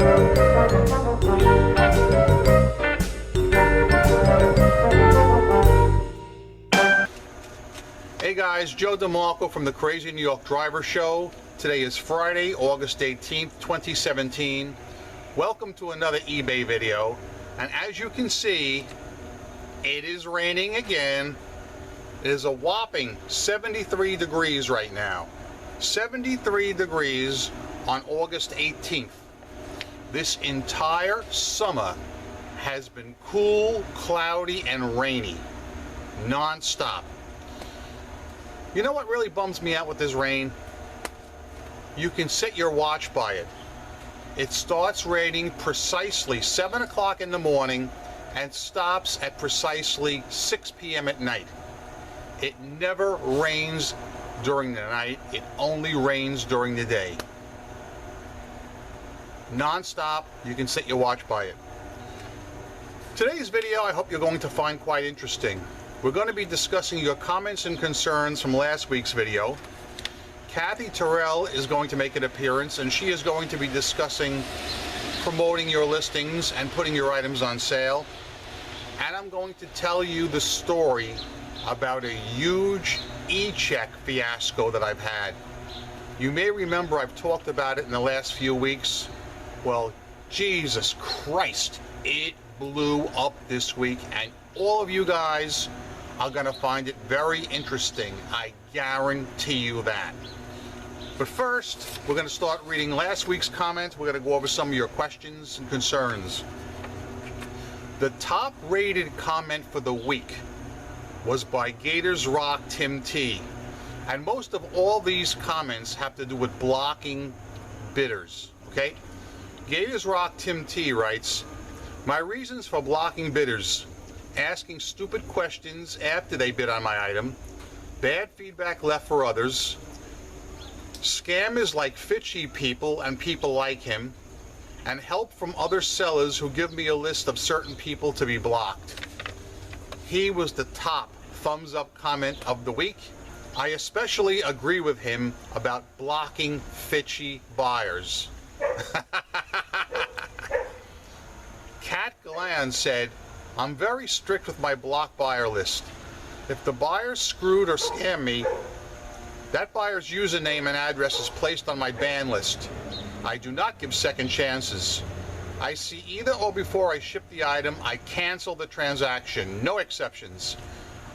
Hey guys, Joe DeMarco from the Crazy New York Driver Show. Today is Friday, August 18th, 2017. Welcome to another eBay video. And as you can see, it is raining again. It is a whopping 73 degrees right now. 73 degrees on August 18th. This entire summer has been cool, cloudy, and rainy, non-stop. You know what really bums me out with this rain? You can set your watch by it. It starts raining precisely 7 o'clock in the morning and stops at precisely 6 p.m. at night. It never rains during the night. It only rains during the day. Non-stop. You can set your watch by it. Today's video I hope you're going to find quite interesting. We're going to be discussing your comments and concerns from last week's video. Kathy Terrell is going to make an appearance, and she is going to be discussing promoting your listings and putting your items on sale. And I'm going to tell you the story about a huge ECheck fiasco that I've had. You may remember I've talked about it in the last few weeks. Well, Jesus Christ, it blew up this week, and all of you guys are going to find it very interesting. I guarantee you that. But first, we're going to start reading last week's comments. We're going to go over some of your questions and concerns. The top rated comment for the week was by Gators Rock Tim T. And most of all these comments have to do with blocking bidders. Okay? Gators Rock Tim T writes, "My reasons for blocking bidders: asking stupid questions after they bid on my item, bad feedback left for others, scammers like Fitchy people and people like him, and help from other sellers who give me a list of certain people to be blocked." He was the top thumbs up comment of the week. I especially agree with him about blocking Fitchy buyers. Kat Galan said, "I'm very strict with my block buyer list. If the buyer screwed or scammed me, that buyer's username and address is placed on my ban list. I do not give second chances. I see either or before I ship the item, I cancel the transaction, no exceptions.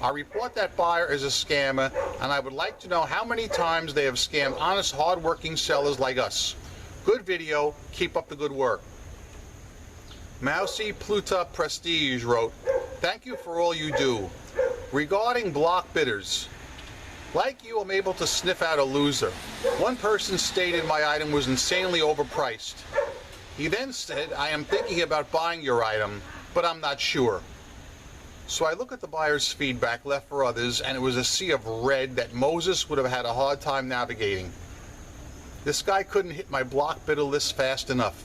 I report that buyer as a scammer, and I would like to know how many times they have scammed honest, hard-working sellers like us. Good video, keep up the good work." Mousy Pluta Prestige wrote, "Thank you for all you do. Regarding block bidders, like you, I'm able to sniff out a loser. One person stated my item was insanely overpriced. He then said, I am thinking about buying your item, but I'm not sure. So I look at the buyer's feedback left for others, and it was a sea of red that Moses would have had a hard time navigating. This guy couldn't hit my block bidder list fast enough.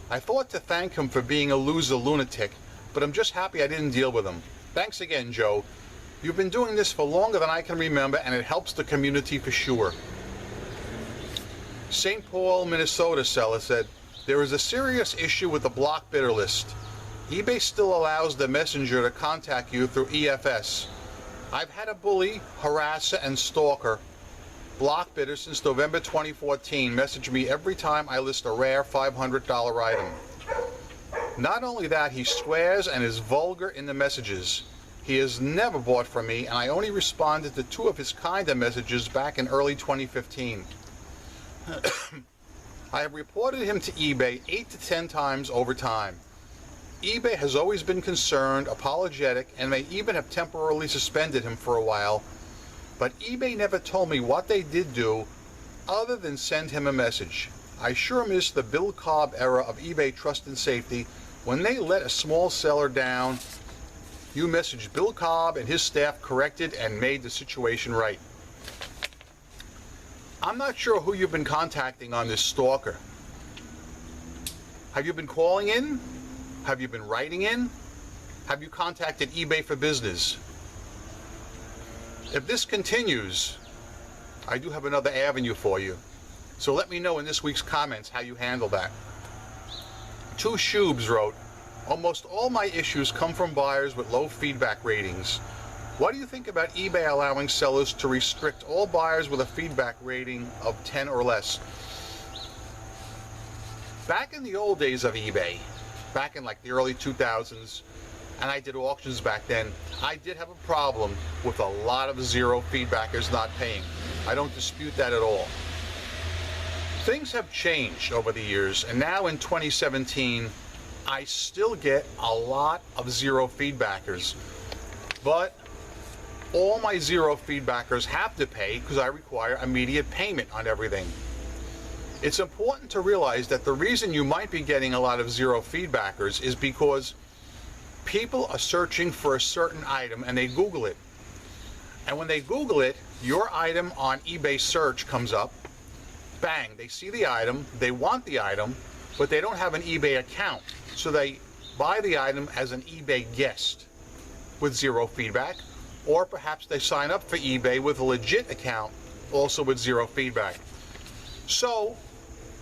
I thought to thank him for being a loser lunatic, but I'm just happy I didn't deal with him. Thanks again, Joe. You've been doing this for longer than I can remember, and it helps the community for sure." St. Paul, Minnesota seller said, "There is a serious issue with the block bidder list. eBay still allows the messenger to contact you through EFS. I've had a bully, harasser, and stalker block bidder since November 2014 message me every time I list a rare $500 item. Not only that, he swears and is vulgar in the messages. He has never bought from me, and I only responded to 2 of his kinda messages back in early 2015. I have reported him to eBay 8 to 10 times over time. eBay has always been concerned, apologetic, and may even have temporarily suspended him for a while, but eBay never told me what they did do other than send him a message. I sure miss the Bill Cobb era of eBay trust and safety. When they let a small seller down, you messaged Bill Cobb and his staff corrected and made the situation right." I'm not sure who you've been contacting on this stalker. Have you been calling in? Have you been writing in? Have you contacted eBay for business? If this continues, I do have another avenue for you. So let me know in this week's comments how you handle that. Two Shubes wrote, almost all my issues come from buyers with low feedback ratings. What do you think about eBay allowing sellers to restrict all buyers with a feedback rating of 10 or less? Back in the old days of eBay, back in like the early 2000s, and I did auctions back then, I did have a problem with a lot of zero feedbackers not paying. I don't dispute that at all. Things have changed over the years, and now in 2017, I still get a lot of zero feedbackers, but all my zero feedbackers have to pay because I require immediate payment on everything. It's important to realize that the reason you might be getting a lot of zero feedbackers is because people are searching for a certain item and they Google it. And when they Google it, your item on eBay search comes up. Bang, they see the item, they want the item, but they don't have an eBay account. So they buy the item as an eBay guest with zero feedback, or perhaps they sign up for eBay with a legit account also with zero feedback. So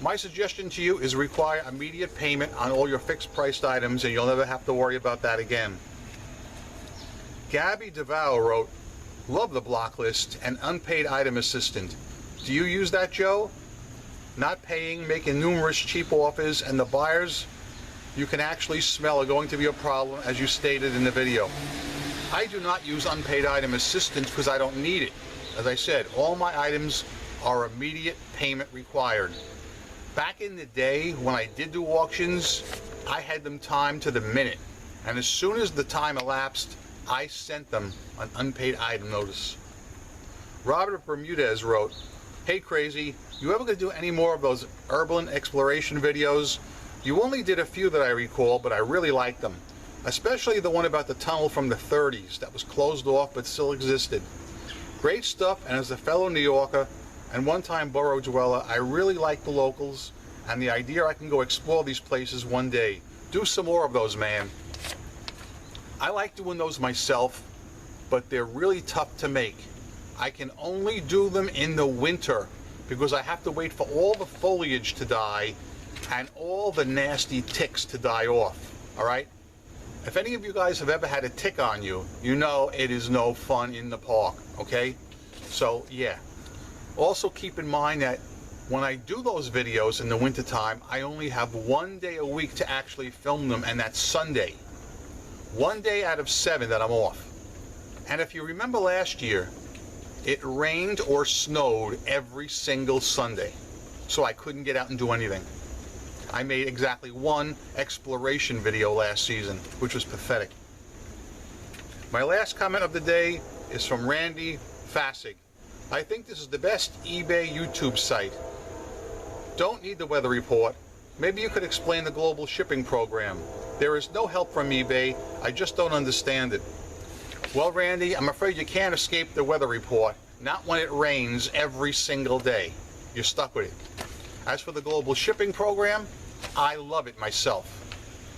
my suggestion to you is require immediate payment on all your fixed priced items and you'll never have to worry about that again. Gabby DeVow wrote, love the block list and unpaid item assistant. Do you use that, Joe? Not paying, making numerous cheap offers, and the buyers you can actually smell are going to be a problem, as you stated in the video. I do not use unpaid item assistance because I don't need it. As I said, all my items are immediate payment required. Back in the day when I did do auctions, I had them timed to the minute, and as soon as the time elapsed, I sent them an unpaid item notice. Robert Bermudez wrote, hey Crazy, you ever gonna do any more of those urban exploration videos? You only did a few that I recall, but I really liked them, especially the one about the tunnel from the 30s that was closed off but still existed. Great stuff, and as a fellow New Yorker and one-time borough dweller, I really like the locals and the idea I can go explore these places one day. Do some more of those, man. I like doing those myself, but they're really tough to make. I can only do them in the winter because I have to wait for all the foliage to die and all the nasty ticks to die off, all right? If any of you guys have ever had a tick on you, you know it is no fun in the park, okay? So, yeah. Also keep in mind that when I do those videos in the wintertime, I only have one day a week to actually film them, and that's Sunday. One day out of 7 that I'm off. And if you remember last year, it rained or snowed every single Sunday, so I couldn't get out and do anything. I made exactly one exploration video last season, which was pathetic. My last comment of the day is from Randy Fassig. I think this is the best eBay YouTube site. Don't need the weather report. Maybe you could explain the global shipping program. There is no help from eBay. I just don't understand it. Well, Randy, I'm afraid you can't escape the weather report. Not when it rains every single day. You're stuck with it. As for the global shipping program, I love it myself.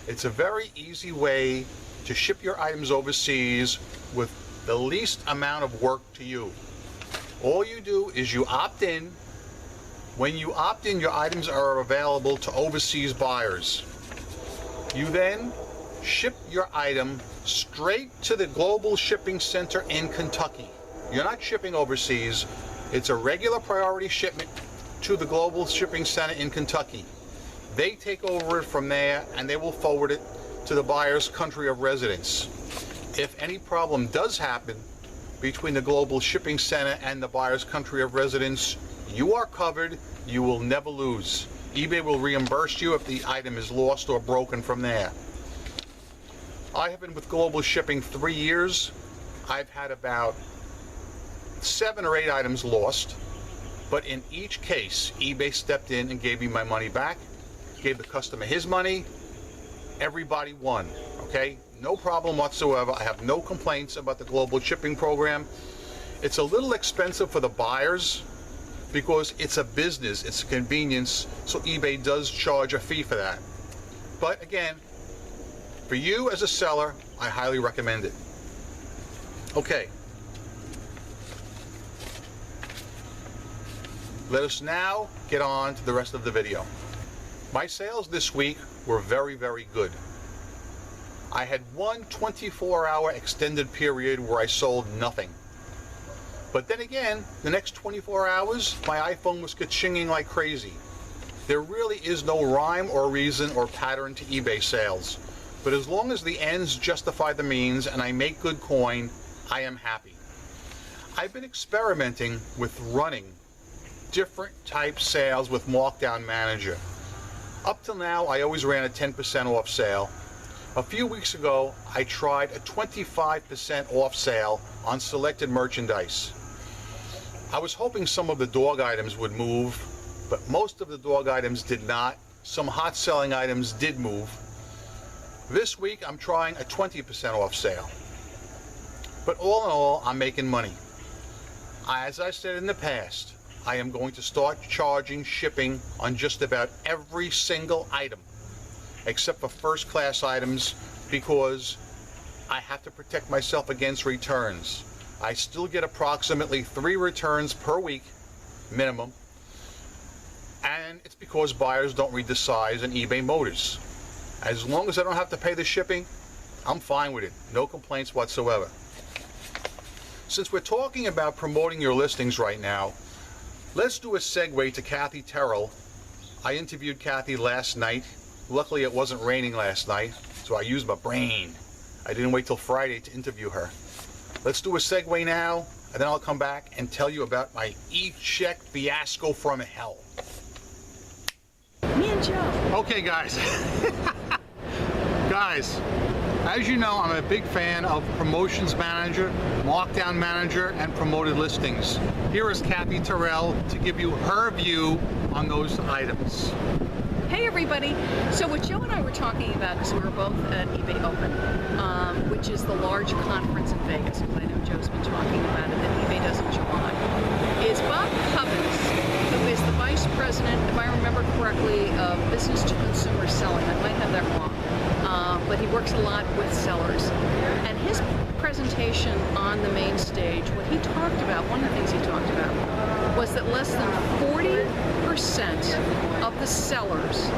It's a very easy way to ship your items overseas with the least amount of work to you. All you do is you opt in. When you opt in, your items are available to overseas buyers. You then ship your item straight to the Global Shipping Center in Kentucky. You're not shipping overseas. It's a regular priority shipment to the Global Shipping Center in Kentucky. They take over it from there and they will forward it to the buyer's country of residence. If any problem does happen between the Global Shipping Center and the buyer's country of residence, you are covered. You will never lose. eBay will reimburse you if the item is lost or broken from there. I have been with Global Shipping 3 years. I've had about 7 or 8 items lost, but in each case, eBay stepped in and gave me my money back, gave the customer his money. Everybody won, okay? No problem whatsoever. I have no complaints about the global shipping program. It's a little expensive for the buyers because it's a business, it's a convenience, so eBay does charge a fee for that. But again, for you as a seller, I highly recommend it. Okay. Let us now get on to the rest of the video. My sales this week were very, very good. I had one 24-hour extended period where I sold nothing. But then again, the next 24 hours, my iPhone was ka-chinging like crazy. There really is no rhyme or reason or pattern to eBay sales. But as long as the ends justify the means and I make good coin, I am happy. I've been experimenting with running different type sales with Markdown Manager. Up till now, I always ran a 10% off sale. A few weeks ago, I tried a 25% off sale on selected merchandise. I was hoping some of the dog items would move, but most of the dog items did not. Some hot selling items did move. This week, I'm trying a 20% off sale. But all in all, I'm making money. As I said in the past, I am going to start charging shipping on just about every single item, except for first-class items, because I have to protect myself against returns. I still get approximately 3 returns per week, minimum, and it's because buyers don't read the size in eBay Motors. As long as I don't have to pay the shipping, I'm fine with it. No complaints whatsoever. Since we're talking about promoting your listings right now, let's do a segue to Kathy Terrell. I interviewed Kathy last night. Luckily, it wasn't raining last night, so I used my brain. I didn't wait till Friday to interview her. Let's do a segue now, and then I'll come back and tell you about my ECheck Fiasco from hell. Me and Joe. Okay, guys. Guys, as you know, I'm a big fan of Promotions Manager, Markdown Manager, and Promoted Listings. Here is Kathy Terrell to give you her view on those items. Hey everybody. So what Joe and I were talking about is we were both at eBay Open, which is the large conference in Vegas, because I know Joe's been talking about it, that eBay does in July. Is Bob Cubbins, who is the Vice President, if I remember correctly, of Business to Consumer Selling. I might have that wrong. But he works a lot with sellers. And his presentation on the main stage, what he talked about, one of the things he talked about, was that less than 40% of the sellers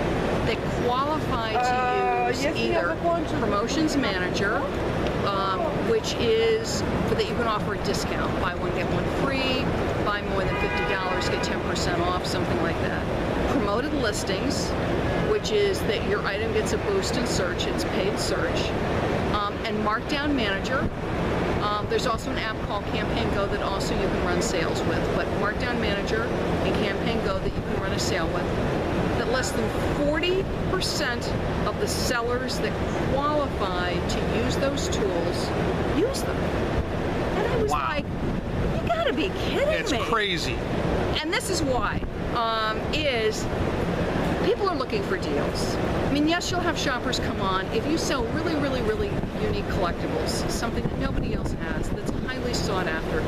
that qualify to use either Promotions Manager, which is that you can offer a discount, buy one get one free, buy more than $50 get 10% off, something like that. Promoted Listings, which is that your item gets a boost in search, it's paid search, and Markdown Manager. There's also an app called Campaign Go that also you can run sales with, but Markdown Manager and Campaign Go that you can run a sale with, that less than 40% of the sellers that qualify to use those tools use them. And I was like, you gotta be kidding me. It's crazy. And this is why, is people are looking for deals. I mean, yes, you'll have shoppers come on. If you sell really, really, really unique collectibles, something that nobody else has, that's highly sought after,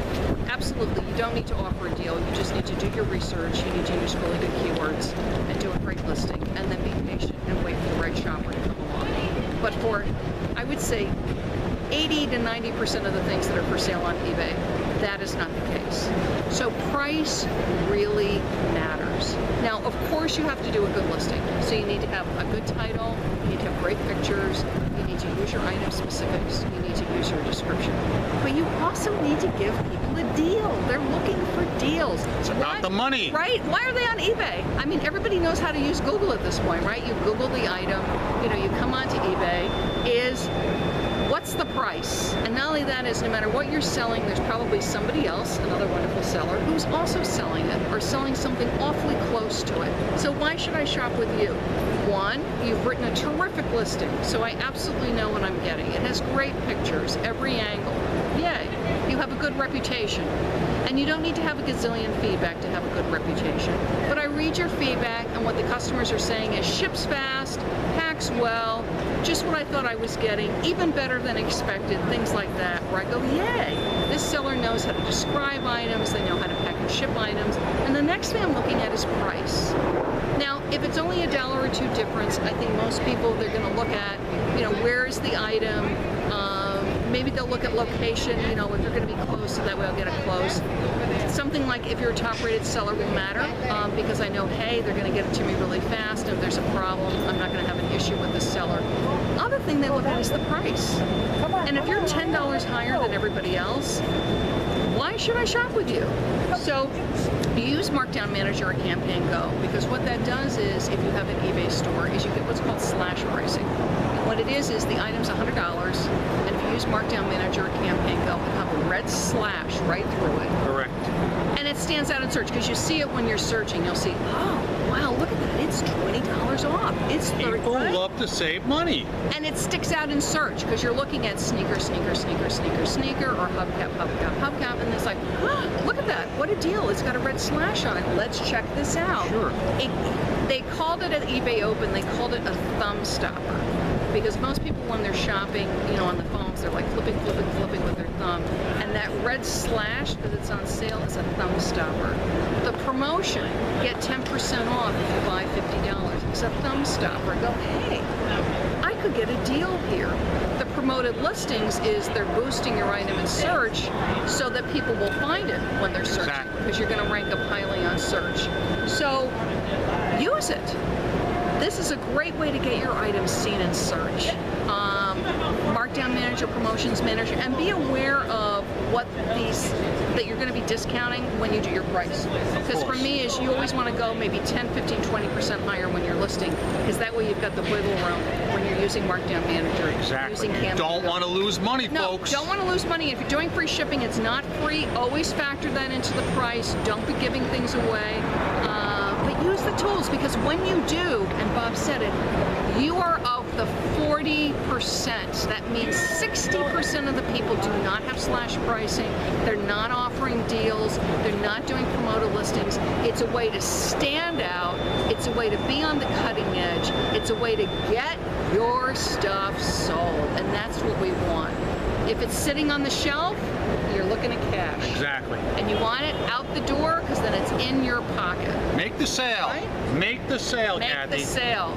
absolutely, you don't need to offer a deal. You just need to do your research. You need to use really good keywords and do a great listing, and then be patient and wait for the right shopper to come along. But for, I would say, 80 to 90% of the things that are for sale on eBay, that is not the case. So price really matters. Now, of course, you have to do a good listing. So you need to have a good title, you need to have great pictures, you need to use your item specifics, you need to use your description. But you also need to give people a deal. They're looking for deals. It's about the money. Right? Why are they on eBay? I mean, everybody knows how to use Google at this point, right? You Google the item, you come onto eBay, what's the price? And not only that is, no matter what you're selling, there's probably somebody else, another wonderful seller, who's also selling it, or selling something awfully close to it. So why should I shop with you? One, you've written a terrific listing, so I absolutely know what I'm getting. It has great pictures, every angle. Yay. You have a good reputation. And you don't need to have a gazillion feedback to have a good reputation. But I read your feedback, and what the customers are saying is ships fast, packs well, just what I thought I was getting, even better than expected, things like that, where I go, yay, this seller knows how to describe items, they know how to pack and ship items, and the next thing I'm looking at is price. Now, if it's only $1 or $2 difference, I think most people, they're going to look at, where is the item, maybe they'll look at location, you know, if they're going to be close, so that way I'll get it close. Something like if you're a top-rated seller will matter, because I know, hey, they're going to get it to me really fast. If there's a problem, I'm not going to have an issue with the seller. Other thing they look at is the price. And if you're $10 higher than everybody else, why should I shop with you? So you use Markdown Manager or Campaign Go, because what that does is, if you have an eBay store, is you get what's called slash pricing. And what it is the item's $100, and if you use Markdown Manager or Campaign Go, it'll have a red slash right through it. Correct. And it stands out in search, because you see it when you're searching. You'll see, oh, wow, look at that. It's $20 off. It's 30. People love to save money. And it sticks out in search, because you're looking at sneaker, sneaker, sneaker, sneaker, sneaker, or hubcap, hubcap, hubcap, and it's like, oh, look at that. What a deal. It's got a red slash on it. Let's check this out. Sure. They called it at eBay Open, they called it a thumb stopper. Because most people, when they're shopping, you know, on the phones, they're like flipping, flipping, flipping with their thumb. And that red slash, because it's on sale, is a thumb stopper. The promotion, get 10% off if you buy $50. It's a thumb stopper. Go, hey, I could get a deal here. The promoted listings is they're boosting your item in search so that people will find it when they're searching. Because you're going to rank up highly on search. So use it. This is a great way to get your items seen in search. Markdown Manager, Promotions Manager, and be aware of what that you're going to be discounting when you do your price. Because for me, is you always want to go maybe 10, 15, 20% higher when you're listing, because that way you've got the wiggle room when you're using Markdown Manager. Exactly. Using Campaign Don't want to lose money, folks. No, don't want to lose money. If you're doing free shipping, it's not free. Always factor that into the price. Don't be giving things away. But use the tools, because when you do, and Bob said it, you are of the 40%. That means 60% of the people do not have slash pricing. They're not offering deals. They're not doing promoted listings. It's a way to stand out. It's a way to be on the cutting edge. It's a way to get your stuff sold. And that's what we want. If it's sitting on the shelf, you're looking at cash. Exactly. And you want it out the door, because then it's in your pocket. Make the sale. Right? Make the sale, Make Kathy. the sale.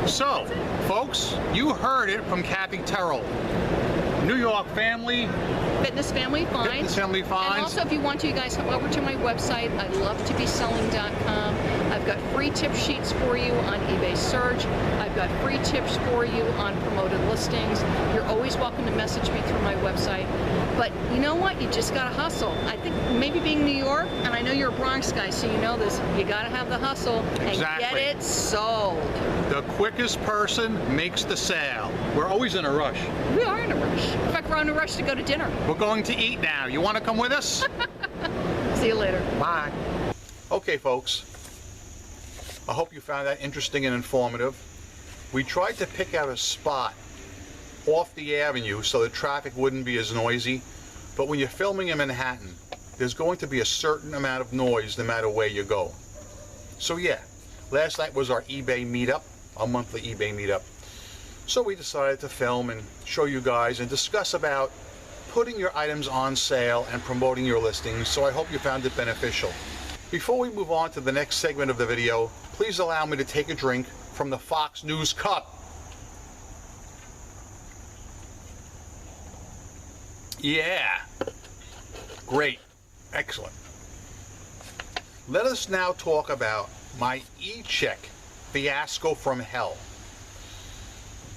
So, folks, you heard it from Kathy Terrell. New York family. Fitness Family Finds. Fitness Family Finds. And also, if you want to, you guys come over to my website, ilovetobselling.com. I've got free tip sheets for you on eBay search. I've got free tips for you on promoted listings. You're always welcome to message me through my website. But you know what? You just got to hustle. I think maybe being New York, and I know you're a Bronx guy, so you know this, you got to have the hustle and get it sold. The quickest person makes the sale. We're always in a rush. We are in a rush. In fact, we're in a rush to go to dinner. We're going to eat now. You want to come with us? See you later. Bye. Okay, folks. I hope you found that interesting and informative. We tried to pick out a spot off the avenue so the traffic wouldn't be as noisy. But when you're filming in Manhattan, there's going to be a certain amount of noise no matter where you go. So yeah, last night was our eBay meetup, our monthly eBay meetup. So we decided to film and show you guys and discuss about putting your items on sale and promoting your listings, so I hope you found it beneficial. Before we move on to the next segment of the video, please allow me to take a drink from the Fox News cup. Yeah, great, excellent. Let us now talk about my ECheck Fiasco from hell.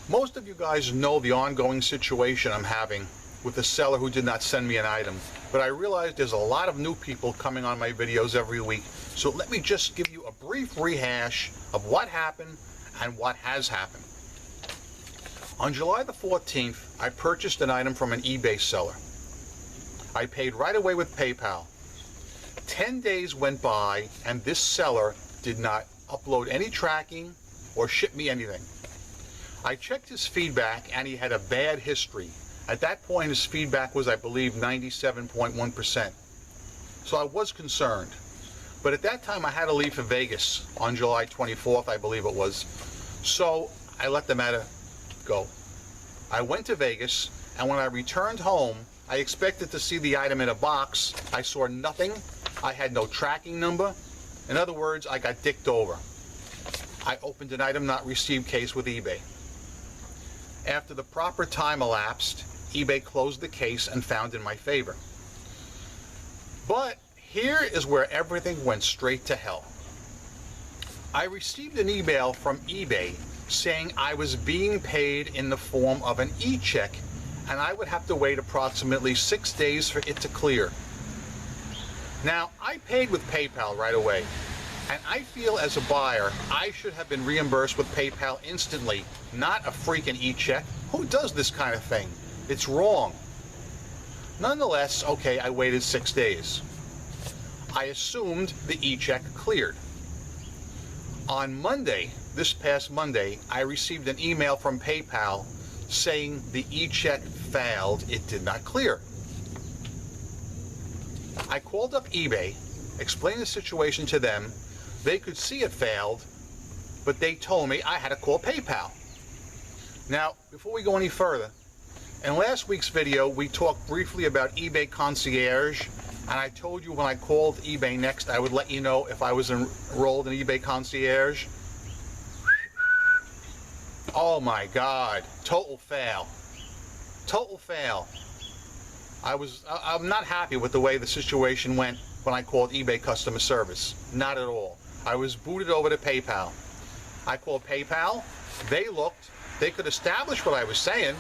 Most of you guys know the ongoing situation I'm having with a seller who did not send me an item, but I realize there's a lot of new people coming on my videos every week, so let me just give you a brief rehash of what happened and what has happened. On July the 14th, I purchased an item from an eBay seller. I paid right away with PayPal. 10 days went by and this seller did not upload any tracking or ship me anything. I checked his feedback and he had a bad history. At that point his feedback was, I believe, 97.1%. So I was concerned. But at that time I had to leave for Vegas on July 24th, I believe it was. So I let the matter go. I went to Vegas, and when I returned home, I expected to see the item in a box. I saw nothing. I had no tracking number. In other words, I got dicked over. I opened an item not received case with eBay. After the proper time elapsed, eBay closed the case and found in my favor. But here is where everything went straight to hell. I received an email from eBay saying I was being paid in the form of an ECheck, and I would have to wait approximately 6 days for it to clear. Now, I paid with PayPal right away, and I feel as a buyer, I should have been reimbursed with PayPal instantly, not a freaking ECheck. Who does this kind of thing? It's wrong. Nonetheless, okay, I waited 6 days. I assumed the ECheck cleared. On Monday, this past Monday, I received an email from PayPal saying the ECheck failed. It did not clear. I called up eBay, explained the situation to them. They could see it failed, but they told me I had to call PayPal. Now, before we go any further, in last week's video, we talked briefly about eBay Concierge, and I told you when I called eBay next, I would let you know if I was enrolled in eBay Concierge. Oh my God, total fail. Total fail. I'm not happy with the way the situation went when I called eBay customer service. Not at all. I was booted over to PayPal. I called PayPal, they looked, they could establish what I was saying.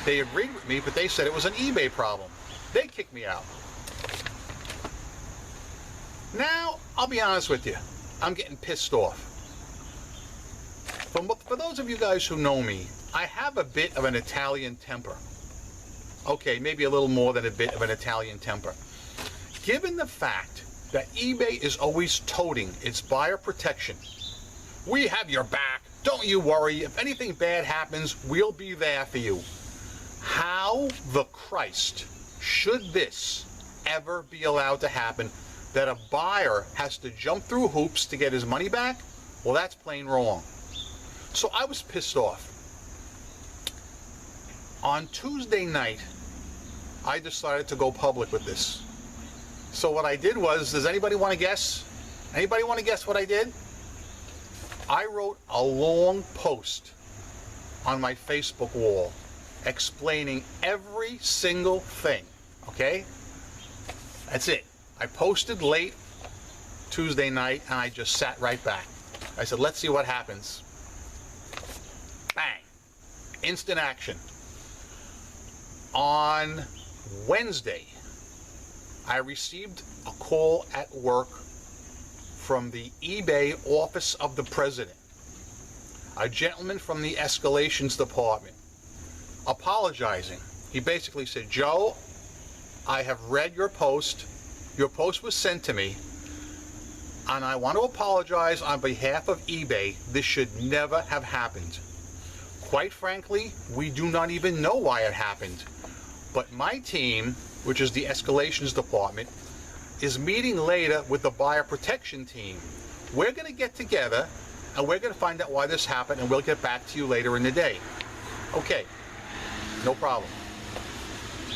They agreed with me, but they said it was an eBay problem. They kicked me out. Now, I'll be honest with you, I'm getting pissed off. For those of you guys who know me, I have a bit of an Italian temper. Okay, maybe a little more than a bit of an Italian temper. Given the fact that eBay is always toting its buyer protection, we have your back, don't you worry, if anything bad happens, we'll be there for you. How the Christ should this ever be allowed to happen, that a buyer has to jump through hoops to get his money back? Well, that's plain wrong. So I was pissed off. On Tuesday night, I decided to go public with this. So what I did was, does anybody want to guess? Anybody want to guess what I did? I wrote a long post on my Facebook wall explaining every single thing, okay? That's it. I posted late Tuesday night and I just sat right back. I said, let's see what happens. Bang. Instant action. On Wednesday, I received a call at work from the eBay office of the president. A gentleman from the escalations department apologizing. He basically said, Joe, I have read your post. Your post was sent to me, and I want to apologize on behalf of eBay. This should never have happened. Quite frankly, we do not even know why it happened. But my team, which is the escalations department, is meeting later with the buyer protection team. We're going to get together and we're going to find out why this happened, and we'll get back to you later in the day. Okay, no problem.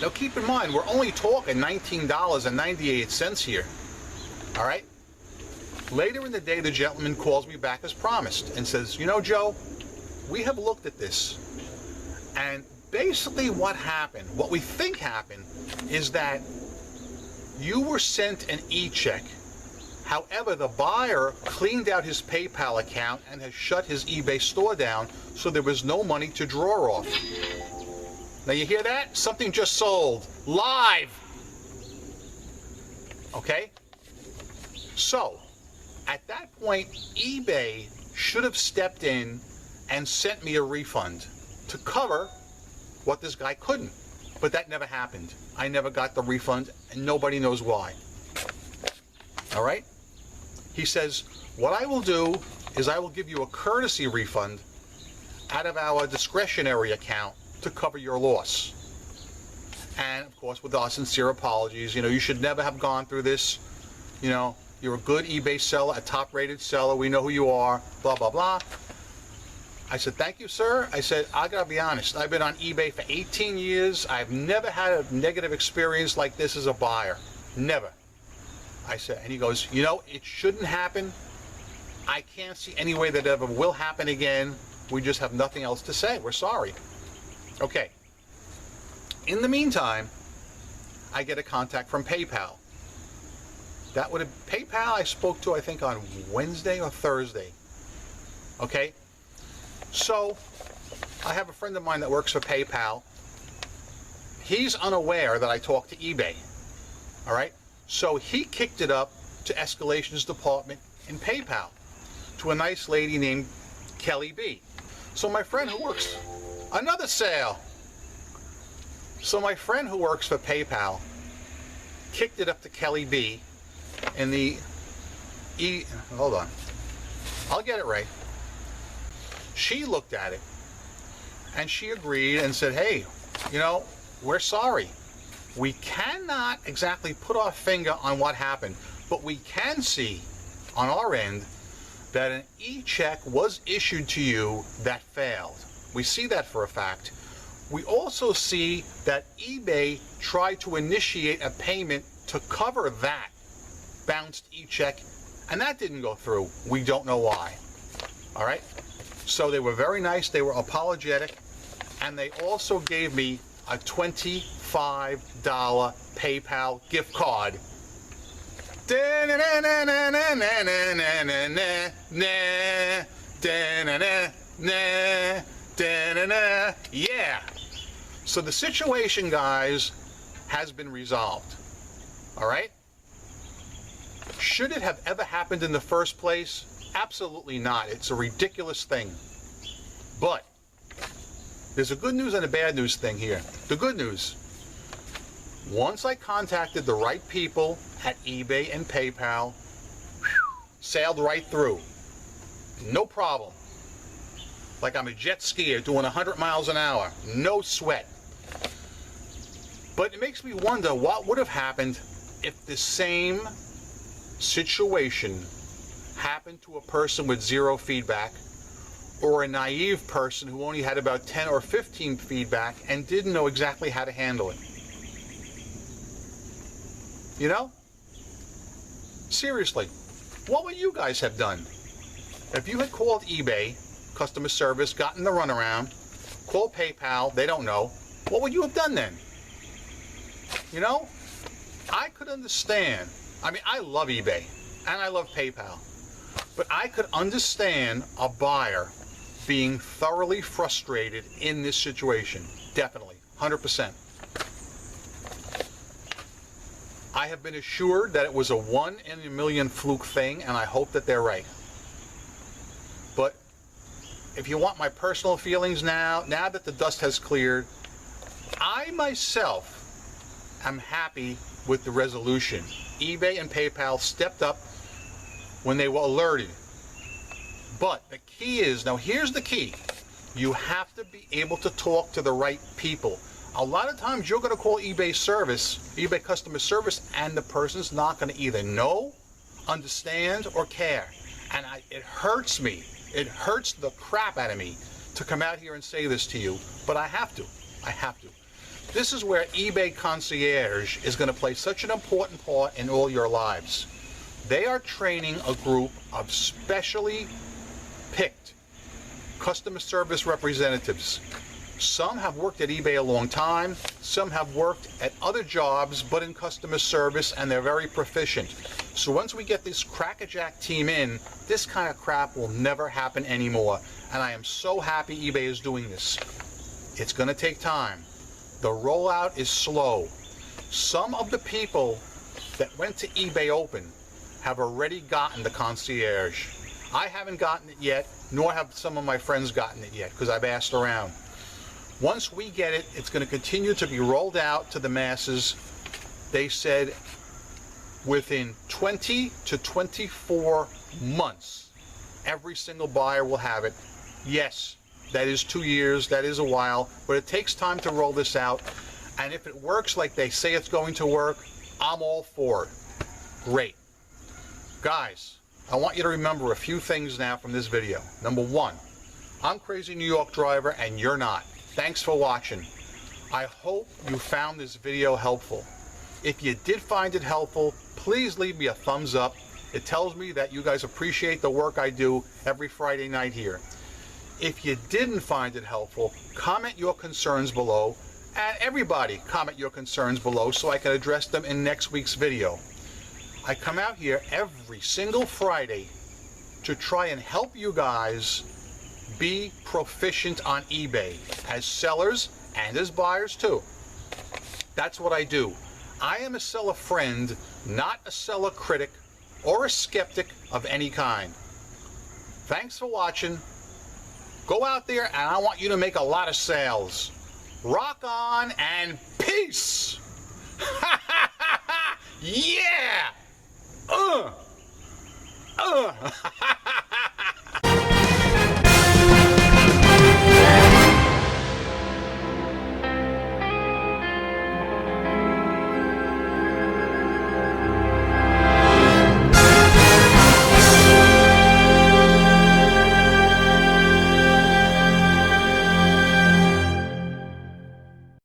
Now keep in mind, we're only talking $19.98 here. All right? Later in the day, the gentleman calls me back as promised and says, you know, Joe, we have looked at this, and basically what happened, what we think happened, is that you were sent an ECheck. However, the buyer cleaned out his PayPal account and has shut his eBay store down, so there was no money to draw off. Now you hear that? Something just sold. Live! Okay? So, at that point, eBay should have stepped in and sent me a refund to cover what this guy couldn't. But that never happened. I never got the refund, and nobody knows why. All right? He says, what I will do is I will give you a courtesy refund out of our discretionary account to cover your loss. And of course, with our sincere apologies, you know, you should never have gone through this. You know, you're a good eBay seller, a top-rated seller. We know who you are, blah, blah, blah. I said, thank you, sir. I said, I gotta be honest. I've been on eBay for 18 years. I've never had a negative experience like this as a buyer. Never. I said, and he goes, you know, it shouldn't happen. I can't see any way that ever will happen again. We just have nothing else to say. We're sorry. Okay. In the meantime, I get a contact from PayPal. That would have PayPal I spoke to, I think, on Wednesday or Thursday. Okay? So, I have a friend of mine that works for PayPal. He's unaware that I talked to eBay. All right? So, he kicked it up to Escalations Department in PayPal to a nice lady named Kelly B. So, my friend who works... Another sale! So, my friend who works for PayPal kicked it up to Kelly B in the hold on. I'll get it right. She looked at it and she agreed and said, hey, you know, we're sorry. We cannot exactly put our finger on what happened, but we can see on our end that an e-check was issued to you that failed. We see that for a fact. We also see that eBay tried to initiate a payment to cover that bounced e-check, and that didn't go through. We don't know why. All right? So they were very nice. They were apologetic, and they also gave me a $25 PayPal gift card. Yeah. So the situation, guys, has been resolved. All right? Should it have ever happened in the first place? Absolutely not. It's a ridiculous thing. But there's a good news and a bad news thing here. The good news, once I contacted the right people at eBay and PayPal, sailed right through. No problem. Like I'm a jet skier doing 100 miles an hour. No sweat. But it makes me wonder what would have happened if the same situation happened to a person with zero feedback, or a naive person who only had about 10 or 15 feedback and didn't know exactly how to handle it. You know? Seriously, what would you guys have done? If you had called eBay, customer service, gotten the runaround, called PayPal, they don't know, what would you have done then? You know? I could understand. I mean, I love eBay and I love PayPal, but I could understand a buyer being thoroughly frustrated in this situation. Definitely, 100%. I have been assured that it was a 1 in a million fluke thing, and I hope that they're right. But if you want my personal feelings now that the dust has cleared, I myself am happy with the resolution. eBay and PayPal stepped up when they were alerted. But the key is, now here's the key, you have to be able to talk to the right people. A lot of times you're going to call eBay service, eBay customer service, and the person's not going to either know, understand, or care. And it hurts me. It hurts the crap out of me to come out here and say this to you, but I have to. I have to. This is where eBay Concierge is going to play such an important part in all your lives. They are training a group of specially picked customer service representatives. Some have worked at eBay a long time, some have worked at other jobs but in customer service, and they're very proficient. So once we get this crackerjack team in, this kind of crap will never happen anymore, and I am so happy eBay is doing this. It's going to take time. The rollout is slow. Some of the people that went to eBay Open have already gotten the concierge. I haven't gotten it yet, nor have some of my friends gotten it yet, because I've asked around. Once we get it, it's going to continue to be rolled out to the masses. They said within 20 to 24 months, every single buyer will have it. Yes, that is 2 years, that is a while, but it takes time to roll this out. And if it works like they say it's going to work, I'm all for it. Great. Guys, I want you to remember a few things now from this video. Number one, I'm Crazy New York Driver and you're not. Thanks for watching. I hope you found this video helpful. If you did find it helpful, please leave me a thumbs up. It tells me that you guys appreciate the work I do every Friday night here. If you didn't find it helpful, comment your concerns below And everybody, comment your concerns below so I can address them in next week's video. I come out here every single Friday to try and help you guys be proficient on eBay as sellers and as buyers too. That's what I do. I am a seller friend, not a seller critic or a skeptic of any kind. Thanks for watching. Go out there and I want you to make a lot of sales. Rock on and peace! Yeah!